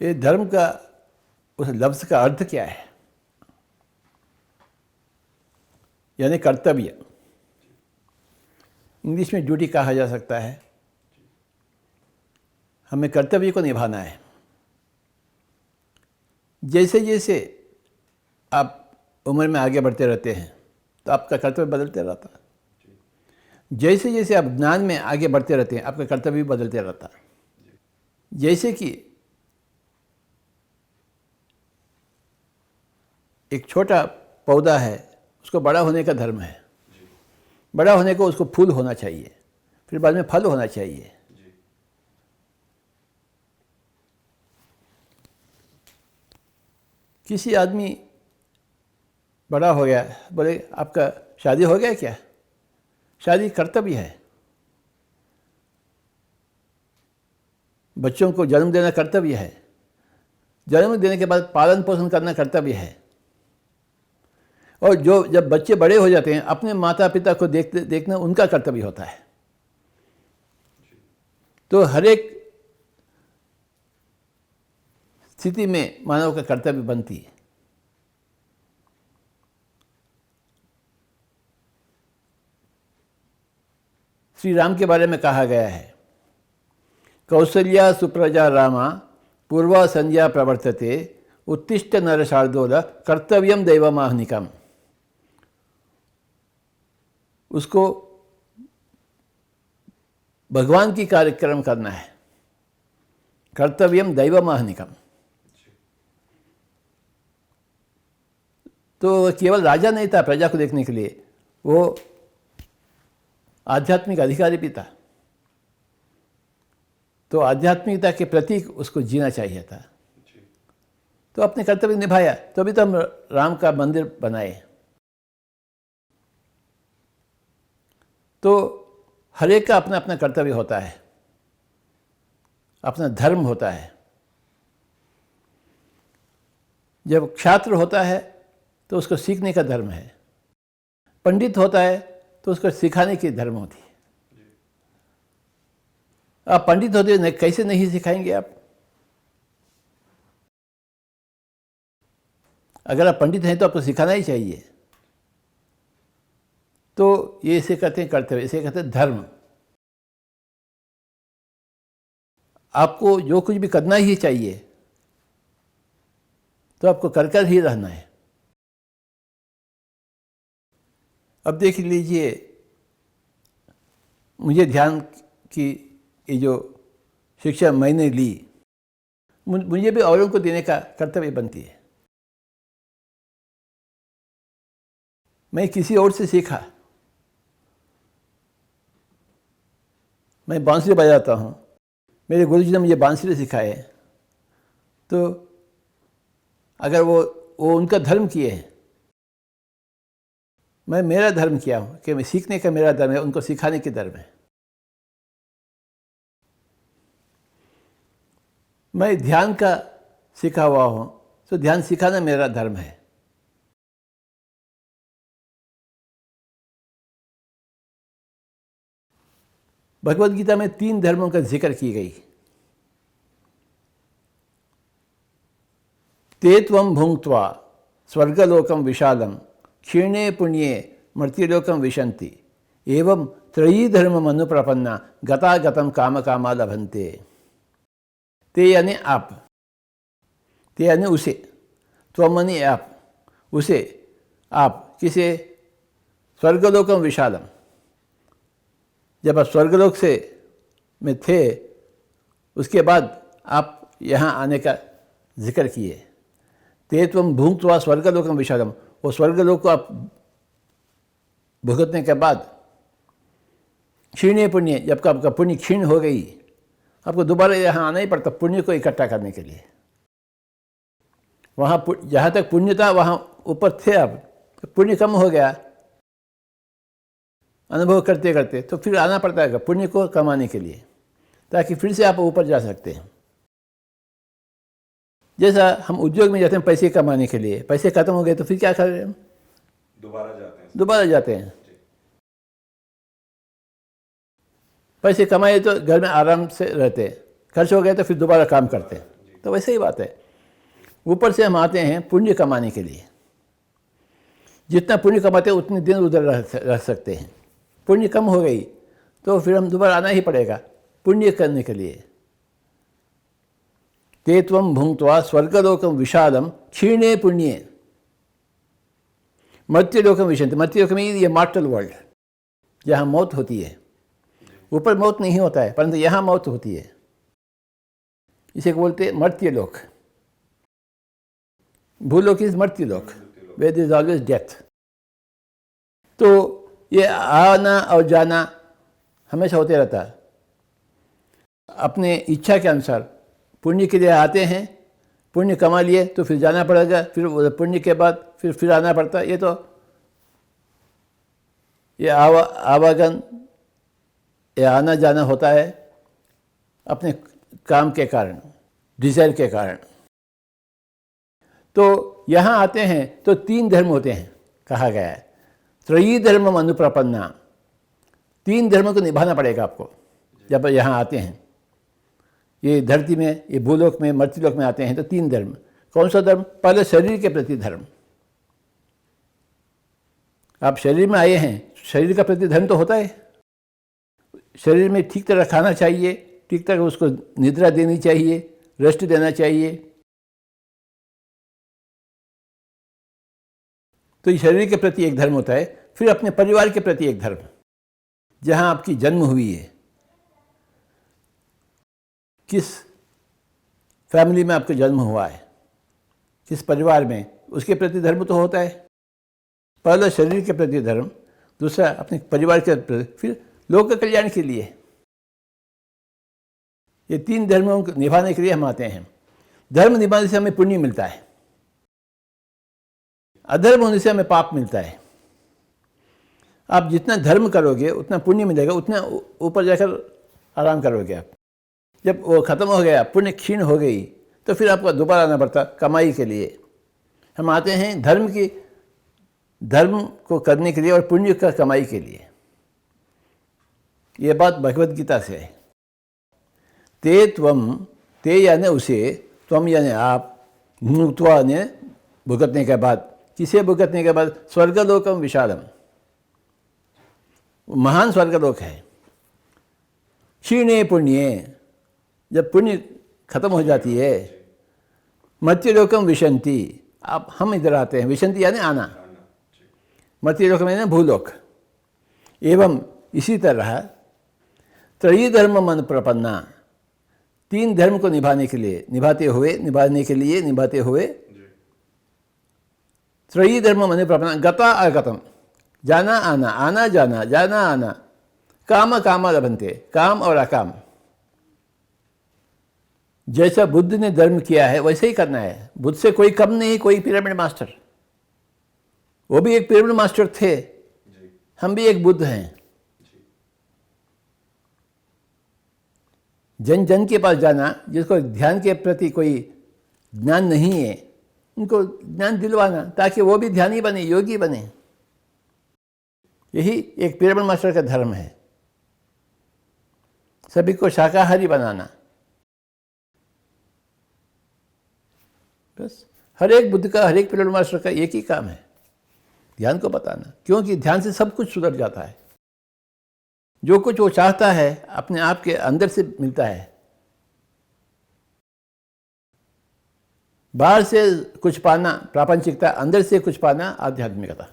ये धर्म का उस लफ्ज़ का अर्थ क्या है? यानी कर्तव्य। इंग्लिश में ड्यूटी कहा जा सकता है। हमें कर्तव्य को निभाना है। जैसे जैसे आप उम्र में आगे बढ़ते रहते हैं तो आपका कर्तव्य बदलते रहता है। जैसे जैसे आप ज्ञान में आगे बढ़ते रहते हैं आपका कर्तव्य भी बदलते रहता है। जैसे कि एक छोटा पौधा है, उसको बड़ा होने का धर्म है। बड़ा होने को उसको फूल होना चाहिए, फिर बाद में फल होना चाहिए। किसी आदमी बड़ा हो गया, बोले आपका शादी हो गया क्या? शादी कर्तव्य है। बच्चों को जन्म देना कर्तव्य है। जन्म देने के बाद पालन पोषण करना कर्तव्य है। और जब बच्चे बड़े हो जाते हैं अपने माता पिता को देखना उनका कर्तव्य होता है। तो हर एक स्थिति में मानव का कर्तव्य बनती है। श्री राम के बारे में कहा गया है, कौसल्या सुप्रजा रामा पूर्वा संध्या प्रवर्तते उत्तिष्ठ नरशार्दूल कर्तव्यम दैवमाहनिकम। उसको भगवान की कार्यक्रम करना है। कर्तव्यम दैवमाहनिकम। तो केवल राजा नहीं था प्रजा को देखने के लिए, वो आध्यात्मिक अधिकारी भी था। तो आध्यात्मिकता के प्रतीक उसको जीना चाहिए था। तो अपने कर्तव्य निभाया, तो अभी तो हम राम का मंदिर बनाए। तो हर एक का अपना अपना कर्तव्य होता है, अपना धर्म होता है। जब छात्र होता है तो उसको सीखने का धर्म है। पंडित होता है तो उसको सिखाने की धर्म होती है। आप पंडित होते कैसे नहीं सिखाएंगे आप? अगर आप पंडित हैं तो आपको सिखाना ही चाहिए। तो ये इसे कहते हैं कर्तव्य, इसे कहते हैं धर्म। आपको जो कुछ भी करना ही चाहिए तो आपको कर कर ही रहना है। अब देख लीजिए, मुझे ध्यान की ये जो शिक्षा मैंने ली, मुझे भी औरों को देने का कर्तव्य बनती है। मैं किसी और से सीखा। मैं बांसुरी बजाता हूँ, मेरे गुरुजी ने मुझे बांसुरी सिखाए। तो अगर वो उनका धर्म किए हैं, मैं मेरा धर्म किया हूँ कि मैं सीखने का मेरा धर्म है, उनको सिखाने की धर्म है। मैं ध्यान का सीखा हुआ हूँ तो ध्यान सिखाना मेरा धर्म है। भगवद गीता में 3 धर्मों का जिक्र की गई। ते त्वं भुंक्त्वा स्वर्गलोकम विशालम क्षीणे पुण्ये मर्त्यलोकम विशन्ति एवं त्रयी धर्म अनुप्रपन्ना गतागतम काम कामा लभन्ते। ते यानी आप, ते यानी उसे, त्वम यानी आप, उसे आप, किसे? स्वर्गलोकम विशालम। जब आप स्वर्गलोक से में थे उसके बाद आप यहाँ आने का जिक्र किए। ते त्वं भुंक्त्वा स्वर्गलोकम विशालम, वो स्वर्गलोक को आप भुगतने के बाद क्षीणे पुण्य, जब आपका पुण्य क्षीण हो गई, आपको दोबारा यहाँ आना ही पड़ता पुण्य को इकट्ठा करने के लिए। वहाँ जहाँ तक पुण्य था वहाँ ऊपर थे आप, तो पुण्य कम हो गया अनुभव करते करते, तो फिर आना पड़ता है पुण्य को कमाने के लिए, ताकि फिर से आप ऊपर जा सकते हैं। जैसा हम उद्योग में जाते हैं पैसे कमाने के लिए, पैसे खत्म हो गए तो फिर क्या कर रहे हैं? दोबारा जाते हैं। पैसे कमाए तो घर में आराम से रहते हैं, खर्च हो गए तो फिर दोबारा काम करते हैं। तो वैसे ही बात है, ऊपर से हम आते हैं पुण्य कमाने के लिए। जितना पुण्य कमाते हैं उतने दिन उधर रह सकते हैं। पुण्य कम हो गई तो फिर हम दोबारा आना ही पड़ेगा पुण्य करने के लिए। ते त्वं भुंक्त्वा स्वर्गलोकम विशालम क्षीणे पुण्ये मर्त्यलोकम विशंति। मर्त्यलोक में ये मॉर्टल वर्ल्ड, जहाँ मौत होती है। ऊपर मौत नहीं होता है, परंतु यहाँ मौत होती है। इसे बोलते हैं मर्त्यलोक। भूलोक इज मर्त्यलोक, where there is always death. तो ये आना और जाना हमेशा होते रहता है। अपने इच्छा के अनुसार पुण्य के लिए आते हैं, पुण्य कमा लिए तो फिर जाना पड़ेगा, फिर पुण्य के बाद फिर आना पड़ता है। ये आवागन, ये आना जाना होता है अपने काम के कारण, डिज़ायर के कारण। तो यहाँ आते हैं तो 3 धर्म होते हैं, कहा गया है त्रयी धर्मम अनुप्रपन्ना। 3 धर्मों को निभाना पड़ेगा आपको जब यहाँ आते हैं। ये धरती में, ये भूलोक में, मर्त्यलोक में आते हैं तो 3 धर्म। कौन सा धर्म? पहले शरीर के प्रति धर्म। आप शरीर में आए हैं, शरीर का प्रति धर्म तो होता है। शरीर में ठीक तरह खाना चाहिए, ठीक तरह उसको निद्रा देनी चाहिए, रेस्ट देना चाहिए। तो ये शरीर के प्रति एक धर्म होता है। फिर अपने परिवार के प्रति एक धर्म, जहाँ आपकी जन्म हुई है, किस फैमिली में आपका जन्म हुआ है, किस परिवार में, उसके प्रति धर्म तो होता है। पहला शरीर के प्रति धर्म, दूसरा अपने परिवार के प्रति, फिर लोक कल्याण के लिए। ये 3 धर्मों को निभाने के लिए हम आते हैं। धर्म निभाने से हमें पुण्य मिलता है, अधर्म होने से हमें पाप मिलता है। आप जितना धर्म करोगे उतना पुण्य मिलेगा, उतना ऊपर जाकर आराम करोगे आप। जब वो ख़त्म हो गया, पुण्य क्षीण हो गई, तो फिर आपको दोबारा आना पड़ता कमाई के लिए। हम आते हैं धर्म को करने के लिए और पुण्य का कमाई के लिए। ये बात भगवद गीता से है। ते त्वम, ते यानी उसे, त्वम यानी आप, भुक्त्वा ने भुगतने के बाद। किसे भुगतने के बाद? स्वर्गलोकम विशालम, महान स्वर्गलोक है। क्षीणे पुण्ये, जब पुण्य खत्म हो जाती है। मर्त्यलोकम विशंति, आप हम इधर आते हैं। विशंति यानी आना, मर्त्यलोक में यानी भूलोक। एवं इसी तरह त्रयी धर्म मन प्रपन्ना, 3 धर्म को निभाने के लिए त्रयी धर्म मन प्रपन्ना, गता आगतम, जाना आना, आना जाना, जाना आना, काम कामा लभन्ते, काम और अकाम। जैसा बुद्ध ने धर्म किया है वैसे ही करना है। बुद्ध से कोई कम नहीं, कोई पिरामिड मास्टर। वो भी एक पिरामिड मास्टर थे, हम भी एक बुद्ध हैं। जन जन के पास जाना, जिसको ध्यान के प्रति कोई ज्ञान नहीं है, उनको ज्ञान दिलवाना ताकि वो भी ध्यानी बने, योगी बने। यही एक पिरामिड मास्टर का धर्म है, सभी को शाकाहारी बनाना। बस हर एक बुद्ध का, हर एक पिरामिड मास्टर का एक ही काम है, ध्यान को बताना। क्योंकि ध्यान से सब कुछ सुधर जाता है। जो कुछ वो चाहता है अपने आप के अंदर से मिलता है। बाहर से कुछ पाना प्रापंचिकता, अंदर से कुछ पाना आध्यात्मिकता।